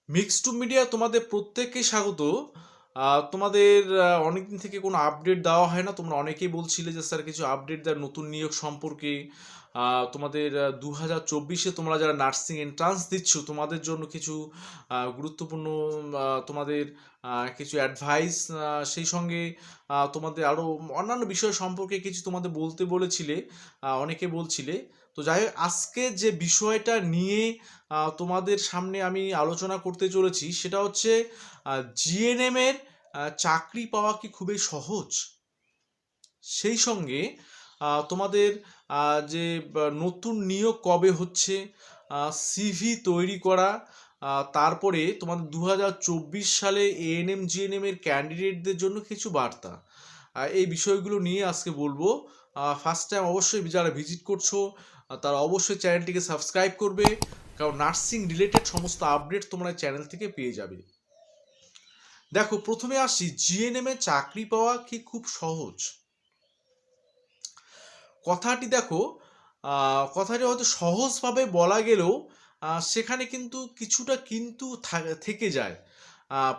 Mix two media তোমাদের প্রত্যেককে স্বাগত। তোমাদের অনেকদিন থেকে কোনো আপডেট দেওয়া হয় না। তোমরা অনেকেই বলছিলে যে স্যার কিছু আপডেট দেন নতুন নিয়োগ সম্পর্কে। তোমাদের 2024-এ তোমরা যারা নার্সিং এন্ট্রান্স দিচ্ছ তোমাদের জন্য কিছু গুরুত্বপূর্ণ তোমাদের কিছু অ্যাডভাইস, সেই সঙ্গে তোমাদের আরও অন্যান্য বিষয় সম্পর্কে কিছু তোমাদের বলতে বলেছিলে, অনেকে বলছিলে। তো যাই হোক, আজকে যে বিষয়টা নিয়ে তোমাদের সামনে আমি আলোচনা করতে চলেছি সেটা হচ্ছে জিএনএম এর চাকরি পাওয়া কি খুবই সহজ? সেই সঙ্গে তোমাদের যে নতুন নিয়োগ কবে হচ্ছে, সিভি তৈরি করা, তারপরে তোমাদের 2024 সালে এএনএম জিএনএম এর ক্যান্ডিডেটদের জন্য কিছু বার্তা, এই বিষয়গুলো নিয়ে আজকে বলবো। ফার্স্ট টাইম অবশ্যই যারা ভিজিট করছো তারা অবশ্যই চ্যানেলটিকে সাবস্ক্রাইব করবে, কারণ নার্সিং রিলেটেড সমস্ত আপডেট তোমরা চ্যানেল থেকে পেয়ে যাবে। দেখো, প্রথমে আসি, জিএনএম এ চাকরি পাওয়া কি খুব সহজ? কথাটি দেখো, কথাটি হয়তো সহজভাবে বলা গেলেও সেখানে কিন্তু কিছুটা কিন্তু থেকে যায়।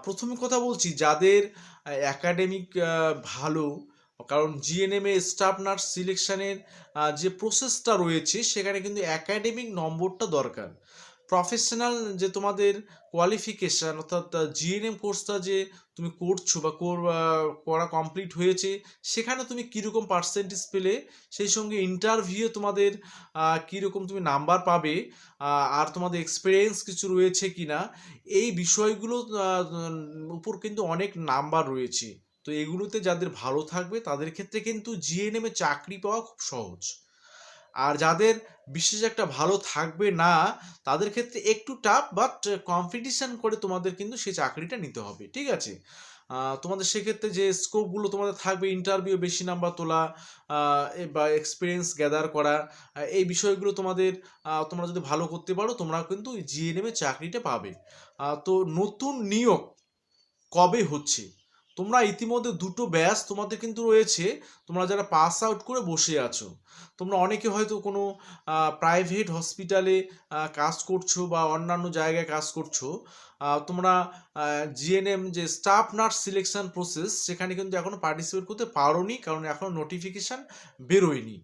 প্রথমে কথা বলছি, যাদের একাডেমিক ভালো, কারণ জিএনএম এ স্টাফ নার্স সিলেকশনের যে প্রসেসটা রয়েছে সেখানে কিন্তু একাডেমিক নম্বরটা দরকার। প্রফেশনাল যে তোমাদের কোয়ালিফিকেশান, অর্থাৎ জিএনএম কোর্সটা যে তুমি করছো বা করা কমপ্লিট হয়েছে, সেখানে তুমি কীরকম পার্সেন্টেজ পেলে, সেই সঙ্গে ইন্টারভিউ তোমাদের কীরকম তুমি নাম্বার পাবে, আর তোমাদের এক্সপিরিয়েন্স কিছু রয়েছে কি না, এই বিষয়গুলো উপর কিন্তু অনেক নাম্বার রয়েছে। তো এগুলোতে যাদের ভালো থাকবে তাদের ক্ষেত্রে কিন্তু জিএনএম এ চাকরি পাওয়া খুব সহজ। আর যাদের বিশেষ একটা ভালো থাকবে না তাদের ক্ষেত্রে একটু টাফ, বাট কম্পিটিশন করে তোমাদের কিন্তু সেই চাকরিটা নিতে হবে, ঠিক আছে? তোমাদের সেক্ষেত্রে যে স্কোপগুলো তোমাদের থাকবে, ইন্টারভিউ বেশি নাম্বার তোলা, বা এক্সপিরিয়েন্স গ্যাদার করা, এই বিষয়গুলো তোমাদের, তোমরা যদি ভালো করতে পারো তোমরা কিন্তু জিএনএম এ চাকরিটা পাবে। তো নতুন নিয়োগ কবে হচ্ছে? তোমরা ইতিমধ্যে দুটো ব্যাচ তোমাদের কিন্তু রয়েছে, তোমরা যারা পাস আউট করে বসে আছো। তোমরা অনেকে হয়তো কোনো প্রাইভেট হসপিটালে কাজ করছো বা অন্যান্য জায়গায় কাজ করছো। তোমরা জিএনএম যে স্টাফ নার্স সিলেকশন প্রসেস, সেখানে কিন্তু এখনো পার্টিসিপেট করতে পারোনি, কারণ এখনো নোটিফিকেশান বেরোয়নি।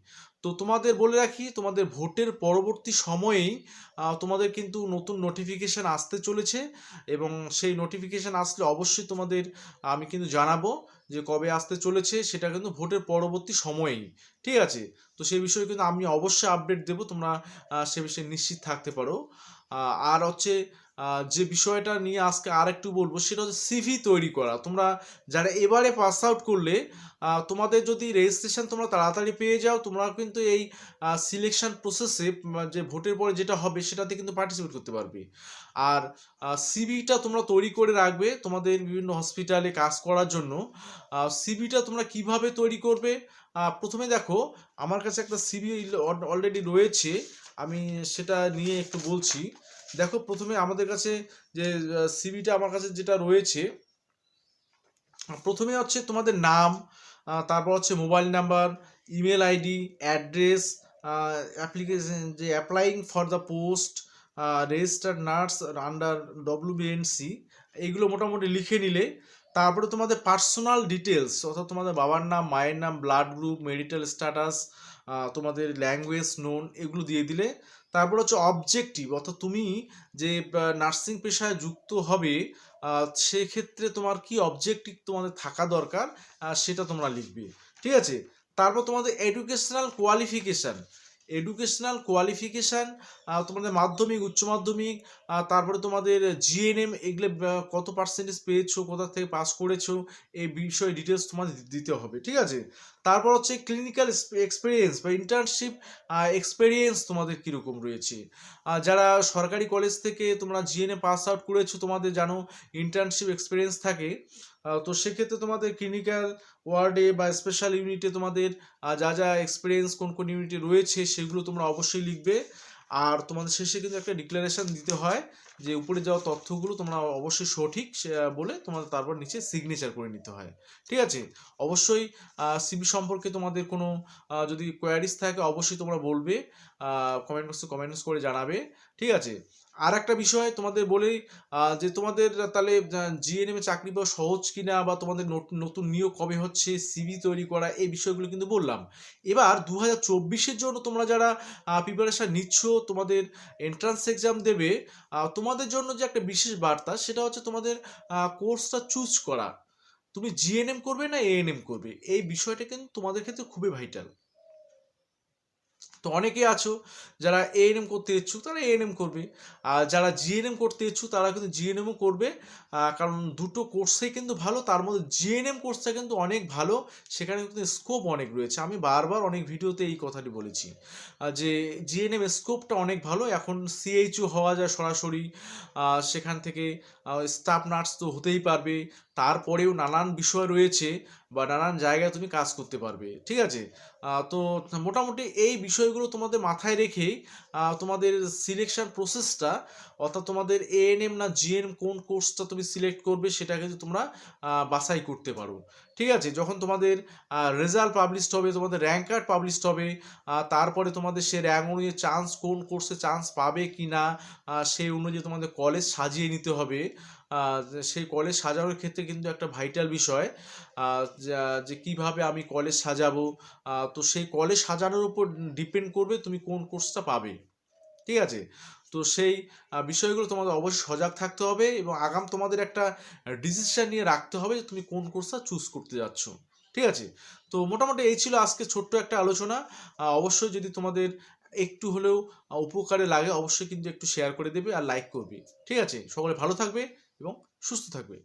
তো তোমাদের বলে রাখি, তোমাদের ভোটের পরবর্তী সময়েই তোমাদের কিন্তু নতুন নোটিফিকেশান আসতে চলেছে, এবং সেই নোটিফিকেশান আসলে অবশ্যই তোমাদের আমি কিন্তু জানাবো যে কবে আসতে চলেছে, সেটা কিন্তু ভোটের পরবর্তী সময়েই, ঠিক আছে? তো সেই বিষয়ে কিন্তু আমি অবশ্যই আপডেট দেবো, তোমরা সে বিষয়ে নিশ্চিত থাকতে পারো। আর হচ্ছে যে বিষয়টা নিয়ে আজকে আর একটু বলবো সেটা হচ্ছে সিভি তৈরি করা। তোমরা যারা এবারে পাস আউট করলে, তোমাদের যদি রেজিস্ট্রেশন তোমরা তাড়াতাড়ি পেয়ে যাও, তোমরা কিন্তু এই সিলেকশন প্রসেসে, যে ভোটের পরে যেটা হবে সেটাতে কিন্তু পার্টিসিপেট করতে পারবে। আর সিভিটা তোমরা তৈরি করে রাখবে তোমাদের বিভিন্ন হসপিটালে কাজ করার জন্য। সিভিটা তোমরা কিভাবে তৈরি করবে? প্রথমে দেখো, আমার কাছে একটা সিভি অলরেডি রয়েছে, আমি সেটা নিয়ে একটু বলছি। দেখো, প্রথমে আমাদের কাছে যে সিভিটা আমার কাছে যেটা রয়েছে, প্রথমে হচ্ছে তোমাদের নাম, তারপর হচ্ছে mobile number, email ID, address, application যে applying for the post, registered nurse under WBNC, এইগুলো মোটামুটি লিখে নিলে, তারপরে তোমাদের পার্সোনাল ডিটেলস, অর্থাৎ তোমাদের বাবার নাম, মায়ের নাম, ব্লাড গ্রুপ, মেরিটাল স্ট্যাটাস, তোমাদের ল্যাঙ্গুয়েজ নোন, এগুলো দিয়ে দিলে। তারপর হচ্ছে অবজেক্টিভ, অর্থাৎ তুমি যে নার্সিং পেশায় যুক্ত হবে, সেক্ষেত্রে তোমার কি অবজেক্টিভ তোমাদের থাকা দরকার, সেটা তোমরা লিখবে, ঠিক আছে? তারপর তোমাদের এডুকেশনাল কোয়ালিফিকেশান, তোমাদের মাধ্যমিক, উচ্চ মাধ্যমিক, তারপরে তোমাদের জিএনএম, এগুলো কত পার্সেন্টেজ পেয়েছো, কোথা থেকে পাস করেছো, এই বিষয়ে ডিটেলস তোমাদের দিতে হবে, ঠিক আছে? তারপর হচ্ছে ক্লিনিক্যাল এক্সপিরিয়েন্স বা ইন্টার্নশিপ এক্সপিরিয়েন্স তোমাদের কীরকম রয়েছে। যারা সরকারি কলেজ থেকে তোমরা জিএনএ পাস আউট করেছো, তোমাদের জানো ইন্টার্নশিপ এক্সপিরিয়েন্স থাকে। তো সেক্ষেত্রে তোমাদের ক্লিনিক্যাল ওয়ার্ডে বা স্পেশাল ইউনিটে তোমাদের যা যা এক্সপিরিয়েন্স কোন কোন ইউনিটে রয়েছে সেগুলো তোমরা অবশ্যই লিখবে। আর তোমাদের শেষে কিন্তু একটা ডিক্লারেশন দিতে হয় যে উপরে যাওয়া তথ্যগুলো তোমরা অবশ্যই সঠিক বলে তোমাদের তারপর নিচে সিগনেচার করে নিতে হয়, ঠিক আছে? অবশ্যই সিভি সম্পর্কে তোমাদের কোনো যদি কোয়ারিজ থাকে অবশ্যই তোমরা বলবে, কমেন্ট বক্সে কমেন্টস করে জানাবে, ঠিক আছে? আর একটা বিষয় তোমাদের বলেই যে তোমাদের তাহলে জিএনএম এ চাকরি পাওয়া সহজ কিনা বা তোমাদের নতুন নিয়োগ কবে হচ্ছে, সিভি তৈরি করা, এই বিষয়গুলো কিন্তু বললাম। এবার 2024-এর জন্য তোমরা যারা প্রিপারেশন নিচ্ছ, তোমাদের এন্ট্রান্স এক্সাম দেবে, তোমাদের জন্য যে একটা বিশেষ বার্তা সেটা হচ্ছে তোমাদের কোর্সটা চুজ করা। তুমি জিএনএম করবে না এএনএম করবে, এই বিষয়টা কিন্তু তোমাদের ক্ষেত্রে খুবই ভাইটাল। তো অনেকেই আছো যারা এএনএম করতে ইচ্ছুক তারা এএনএম করবে, আর যারা জিএনএম করতে ইচ্ছুক তারা কিন্তু জিএনএমও করবে। কারণ দুটো কোর্সেই কিন্তু ভালো, তার মধ্যে জিএনএম কোর্সটা কিন্তু অনেক ভালো, সেখানে কিন্তু স্কোপ অনেক রয়েছে। আমি বারবার অনেক ভিডিওতে এই কথাটি বলেছি যে জিএনএম স্কোপটা অনেক ভালো। এখন সিএইচও হওয়া যায় সরাসরি, সেখান থেকে স্টাফ নার্স তো হতেই পারবে, তারপরেও নানান বিষয় রয়েছে বা নানান জায়গায় তুমি কাজ করতে পারবে, ঠিক আছে। তো মোটামুটি এই বিষয়গুলো তোমাদের মাথায় রেখেই তোমাদের সিলেকশন প্রসেসটা, অর্থাৎ তোমাদের এএনএম না জিএনএম কোন কোর্সটা তুমি সিলেক্ট করবে সেটা কিন্তু তোমরা বাছাই করতে পারো, ঠিক আছে। যখন তোমাদের রেজাল্ট পাবলিশড হবে, তোমাদের র্যাঙ্ক কার্ড পাবলিশড হবে, তারপরে তোমাদের সে র্যাঙ্ক অনুযায়ী চান্স, কোন কোর্সে চান্স পাবে কি না, সেই অনুযায়ী তোমাদের কলেজ সাজিয়ে নিতে হবে। সেই কলেজ সাজানোর ক্ষেত্রে কিন্তু একটা ভাইটাল বিষয়, যে কিভাবে আমি কলেজ সাজাবো, তো সেই কলেজ সাজানোর উপর ডিপেন্ড করবে তুমি কোন কোর্সটা পাবে, ঠিক আছে। তো সেই বিষয়গুলো তোমাদের অবশ্যই সজাগ থাকতে হবে এবং আগাম তোমাদের একটা ডিসিশন নিয়ে রাখতে হবে যে তুমি কোন কোর্সটা চুজ করতে যাচ্ছ, ঠিক আছে। তো মোটামুটি এই ছিল আজকে ছোট্ট একটা আলোচনা। অবশ্যই যদি তোমাদের একটু হলেও উপকারে লাগে অবশ্যই কিন্তু একটু শেয়ার করে দেবে আর লাইক করবে, ঠিক আছে। সকলে ভালো থাকবে এবং সুস্থ থাকবে।